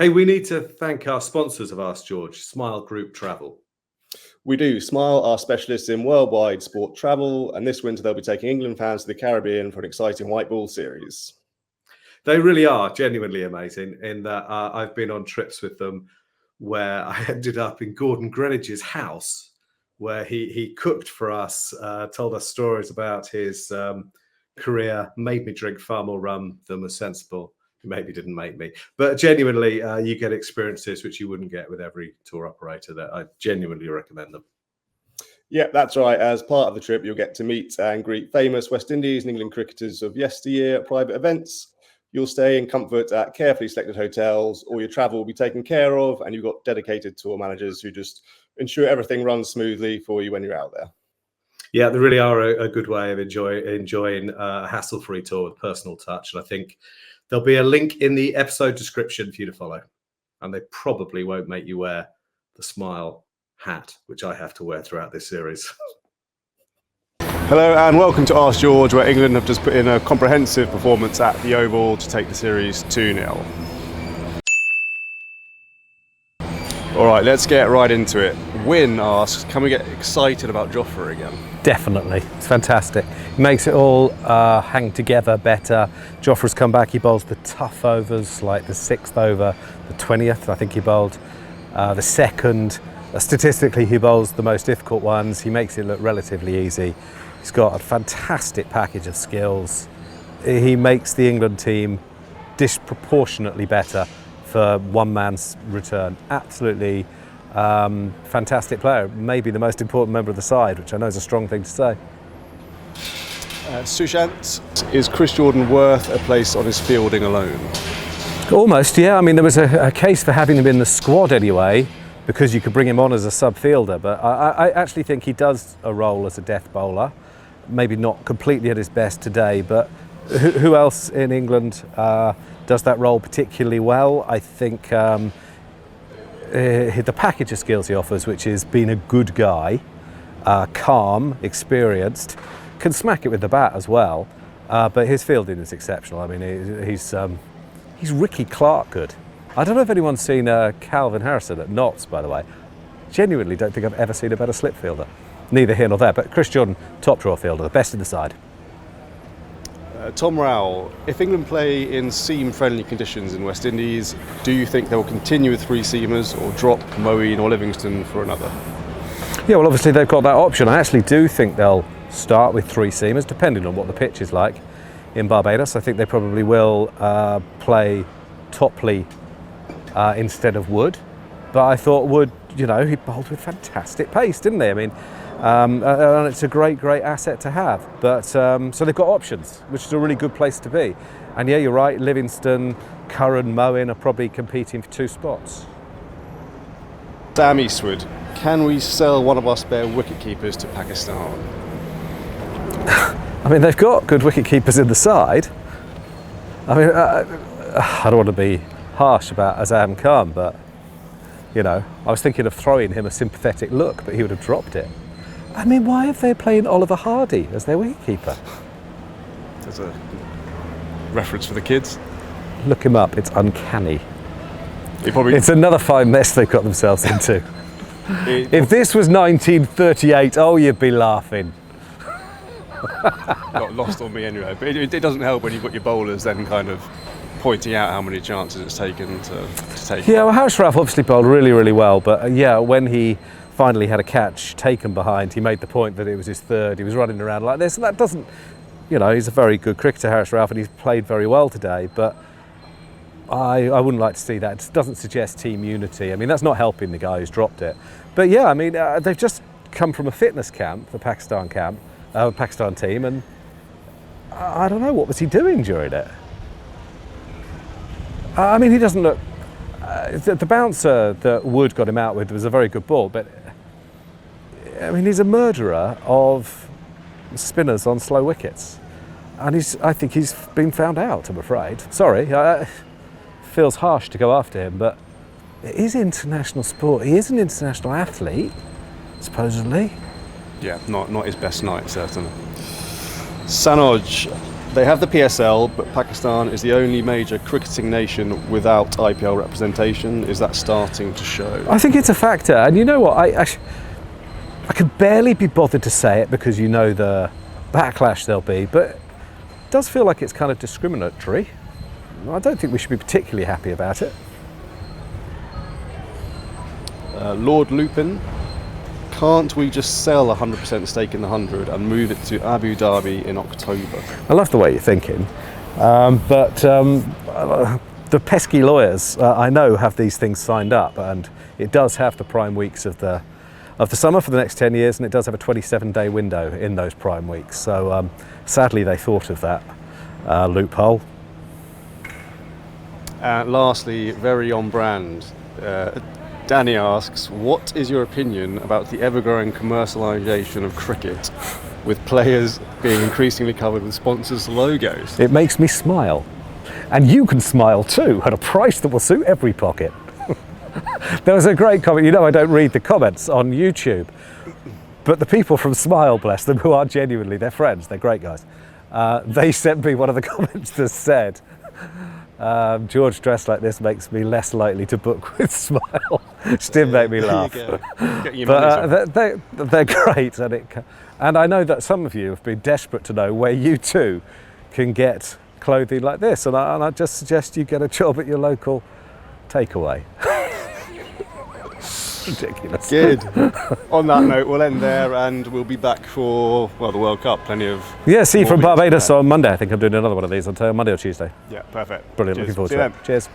Hey, we need to thank our sponsors of Ask George, Smile Group Travel. We do. Smile are specialists in worldwide sport travel, and this winter they'll be taking England fans to the Caribbean for an exciting white ball series. They really are genuinely amazing in that I've been on trips with them where I ended up in Gordon Greenwich's house, where he cooked for us, told us stories about his career, made me drink far more rum than was sensible. Maybe didn't make me, but genuinely you get experiences which you wouldn't get with every tour operator. That I genuinely recommend them. Yeah, that's right. As part of the trip, you'll get to meet and greet famous West Indies and England cricketers of yesteryear at private events. You'll stay in comfort at carefully selected hotels. All your travel will be taken care of, and you've got dedicated tour managers who just ensure everything runs smoothly for you when you're out there. Yeah, they really are a good way of enjoying a hassle-free tour with personal touch. And I think there'll be a link in the episode description for you to follow. And they probably won't make you wear the Smile hat, which I have to wear throughout this series. Hello and welcome to Ask George, where England have just put in a comprehensive performance at the Oval to take the series 2-0. All right, let's get right into it. Wynne asks, can we get excited about Jofra again? Definitely, it's fantastic. It makes it all hang together better. Jofra's come back, he bowls the tough overs, like the 6th over, the 20th, I think he bowled the 2nd. Statistically, he bowls the most difficult ones. He makes it look relatively easy. He's got a fantastic package of skills. He makes the England team disproportionately better for one man's return. Absolutely fantastic player. Maybe the most important member of the side, which I know is a strong thing to say. Sushant, is Chris Jordan worth a place on his fielding alone? Almost, yeah. I mean, there was a case for having him in the squad anyway, because you could bring him on as a sub-fielder, but I actually think he does a role as a death bowler. Maybe not completely at his best today, but who else in England does that role particularly well? I think the package of skills he offers, which is being a good guy, calm, experienced, can smack it with the bat as well, but his fielding is exceptional. I mean, he's Ricky Clark good. I don't know if anyone's seen Calvin Harrison at Notts, by the way. Genuinely don't think I've ever seen a better slip fielder. Neither here nor there, but Chris Jordan, top draw fielder, the best in the side. Tom Rowell, if England play in seam-friendly conditions in West Indies, do you think they will continue with 3 seamers or drop Moeen or Livingston for another? Yeah, well, obviously they've got that option. I actually do think they'll start with 3 seamers, depending on what the pitch is like in Barbados. I think they probably will play Topley instead of Wood, but I thought Wood, you know, he bowled with fantastic pace, didn't he? I mean, and it's a great asset to have. But so they've got options, which is a really good place to be. And yeah, you're right. Livingston, Curran, Moeen are probably competing for 2 spots. Sam Eastwood, can we sell one of our spare wicket-keepers to Pakistan? I mean, they've got good wicket-keepers in the side. I mean, I don't want to be harsh about Azam Khan, but you know, I was thinking of throwing him a sympathetic look, but he would have dropped it. I mean, why have they playing Oliver Hardy as their wicketkeeper? There's a reference for the kids. Look him up, it's uncanny. Probably... It's another fine mess they've got themselves into. If this was 1938, oh, you'd be laughing. Got lost on me anyway, but it doesn't help when you've got your bowlers then kind of pointing out how many chances it's taken to take. Yeah, well, Harris Ralph obviously bowled really well, but yeah, when he finally had a catch taken behind, he made the point that it was his 3rd. He was running around like this, and that doesn't, you know, he's a very good cricketer, Harris Ralph, and he's played very well today, but I wouldn't like to see that. It doesn't suggest team unity. I mean, that's not helping the guy who's dropped it. But yeah, I mean, they've just come from a fitness camp, the Pakistan team, and I don't know, what was he doing during it? I mean, he doesn't look... the bouncer that Wood got him out with was a very good ball, but I mean, he's a murderer of spinners on slow wickets. And I think he's been found out, I'm afraid. Sorry, feels harsh to go after him, but it is international sport. He is an international athlete, supposedly. Yeah, not his best night, certainly. Sanoj, They have the PSL, but Pakistan is the only major cricketing nation without IPL representation. Is that starting to show? I think it's a factor, and you know what? I could barely be bothered to say it because you know the backlash there'll be, but it does feel like it's kind of discriminatory. I don't think we should be particularly happy about it. Lord Lupin, can't we just sell 100% stake in the 100 and move it to Abu Dhabi in October? I love the way you're thinking, but the pesky lawyers I know have these things signed up, and it does have the prime weeks of the summer for the next 10 years, and it does have a 27-day window in those prime weeks. So sadly, they thought of that loophole. Lastly, very on brand, Danny asks, what is your opinion about the ever-growing commercialization of cricket, with players being increasingly covered with sponsors' logos? It makes me smile. And you can smile too, at a price that will suit every pocket. There was a great comment. You know, I don't read the comments on YouTube, but the people from Smile, bless them, who are genuinely, they're friends, they're great guys. They sent me one of the comments that said, George dressed like this makes me less likely to book with Smile. Still make me laugh. But they're great, and I know that some of you have been desperate to know where you too can get clothing like this, and I just suggest you get a job at your local takeaway. Ridiculous. Good. On that note, we'll end there, and we'll be back for, well, the World Cup. Plenty of... Yeah, see you from Barbados on Monday. I think I'm doing another one of these on Monday or Tuesday. Yeah, perfect. Brilliant. Cheers. Looking forward See to you it. then. Cheers.